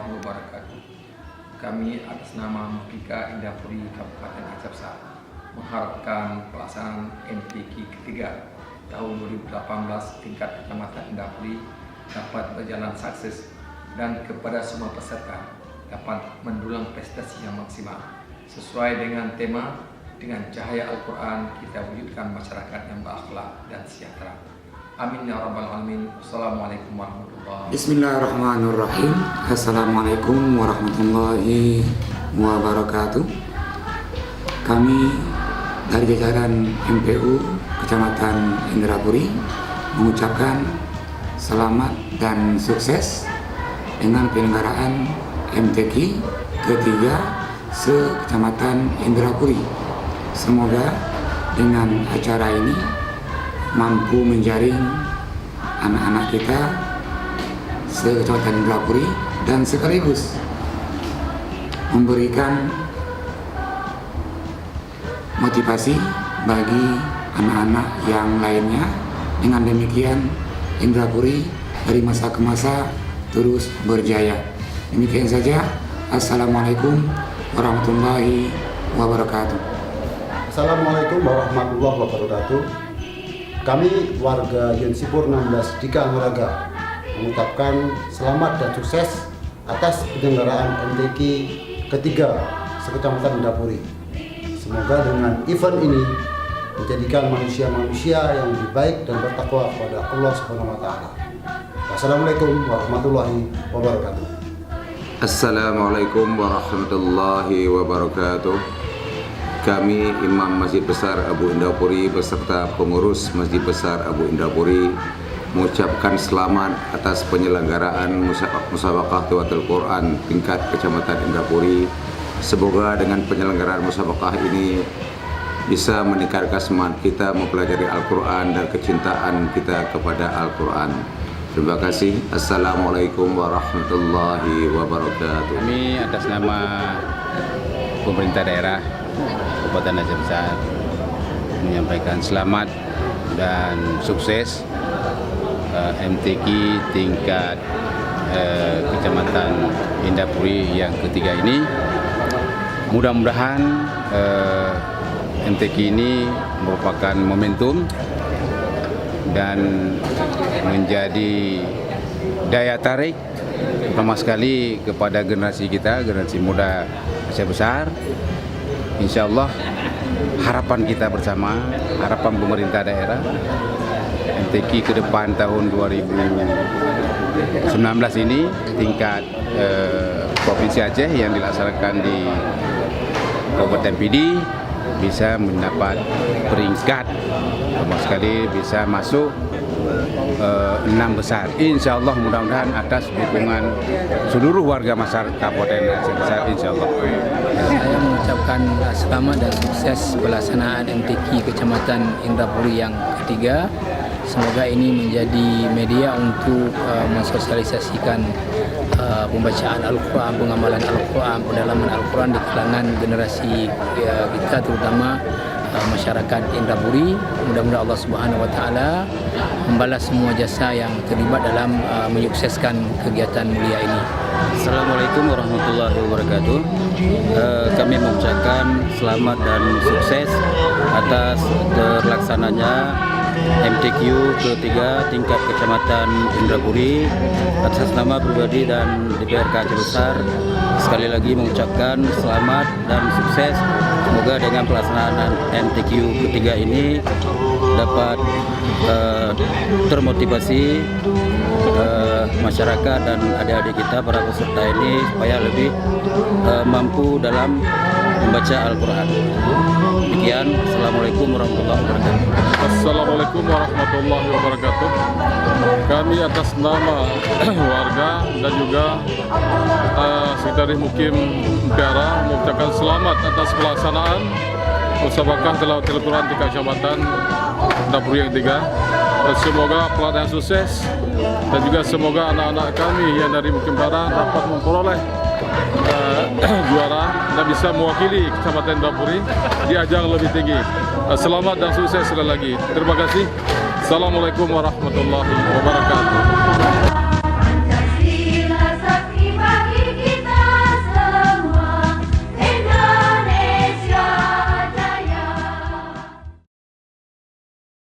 warahmatullahi wabarakatuh. Kami atas nama Mukika Indapuri Kabupaten Aceh Besar mengharapkan pelaksanaan MTQ ketiga tahun 2018 tingkat Kecamatan Indapuri dapat berjalan sukses dan kepada semua peserta dapat mendulang prestasi yang maksimal sesuai dengan tema dengan cahaya Al-Quran kita wujudkan masyarakat yang berakhlak dan sejahtera. Amin ya rabbal alamin. Assalamualaikum warahmatullahi wabarakatuh. Bismillahirrahmanirrahim. Assalamualaikum warahmatullahi wabarakatuh. Kami dari jajaran MPU Kecamatan Indrapuri mengucapkan selamat dan sukses dengan penyelenggaraan MTQ ketiga se-Kecamatan Indrapuri. Semoga dengan acara ini mampu menjaring anak-anak kita se-Kecamatan Indrapuri dan sekaligus memberikan motivasi bagi anak-anak yang lainnya. Dengan demikian Indrapuri dari masa ke masa terus berjaya. Demikian saja. Assalamualaikum warahmatullahi wabarakatuh. Assalamualaikum warahmatullahi wabarakatuh. Kami warga Yensipur 16 Dika Moraga mengucapkan selamat dan sukses atas penyelenggaraan MTQ ketiga se-Kecamatan Indapuri. Semoga dengan event ini menjadikan manusia-manusia yang lebih baik dan bertakwa kepada Allah Subhanahu wa taala. Wassalamualaikum warahmatullahi wabarakatuh. Assalamualaikum warahmatullahi wabarakatuh. Kami Imam Masjid Besar Abu Indapuri beserta pengurus Masjid Besar Abu Indapuri mengucapkan selamat atas penyelenggaraan musabaqah Tilawatul Quran tingkat Kecamatan Indrapuri. Semoga dengan penyelenggaraan musabaqah ini bisa meningkatkan semangat kita mempelajari Al-Quran dan kecintaan kita kepada Al-Quran. Terima kasih. Assalamualaikum warahmatullahi wabarakatuh. Kami atas nama pemerintah daerah Kabupaten Aceh Besar menyampaikan selamat dan sukses MTQ tingkat Kecamatan Indapuri yang ketiga ini. Mudah-mudahan MTQ ini merupakan momentum dan menjadi daya tarik pertama sekali kepada generasi kita, generasi muda Aceh Besar. Insya Allah harapan kita bersama, harapan pemerintah daerah MTQ ke depan tahun 2019 ini tingkat Provinsi Aceh yang dilaksanakan di Kabupaten Pidi bisa mendapat peringkat pertama sekali bisa masuk 6 besar. Insya Allah mudah-mudahan atas dukungan seluruh warga masyarakat Kabupaten Aceh Besar. Insya Allah. Saya mengucapkan selamat dan sukses pelaksanaan MTQ Kecamatan Indrapuri yang ketiga. Semoga ini menjadi media untuk mensosialisasikan pembacaan Al-Quran, pengamalan Al-Quran, pendalaman Al-Quran di kalangan generasi kita, terutama masyarakat Indrapuri. Mudah-mudahan Allah Subhanahu wa taala membalas semua jasa yang terlibat dalam menyukseskan kegiatan mulia ini. Assalamualaikum warahmatullahi wabarakatuh. Kami mengucapkan selamat dan sukses atas terlaksananya MTQ ketiga tingkat Kecamatan Indrapuri. Atas nama pribadi dan DPRK Aceh Besar, sekali lagi mengucapkan selamat dan sukses. Semoga dengan pelaksanaan MTQ ketiga ini dapat termotivasi masyarakat dan adik-adik kita, para peserta ini, supaya lebih mampu dalam membaca Al-Quran. Demikian, Assalamualaikum warahmatullahi wabarakatuh. Assalamualaikum warahmatullahi wabarakatuh. Kami atas nama warga dan juga Sekretaris Mukim Piara mengucapkan selamat atas pelaksanaan musabaqah Tilawatul Quran di Kecamatan Indapuri yang ketiga. Semoga pelaksanaan sukses dan juga semoga anak-anak kami yang dari Mukim Piara dapat memperoleh juara dan bisa mewakili Kecamatan Indapuri di ajang lebih tinggi. Selamat dan sukses sekali lagi. Terima kasih. Assalamualaikum warahmatullahi wabarakatuh.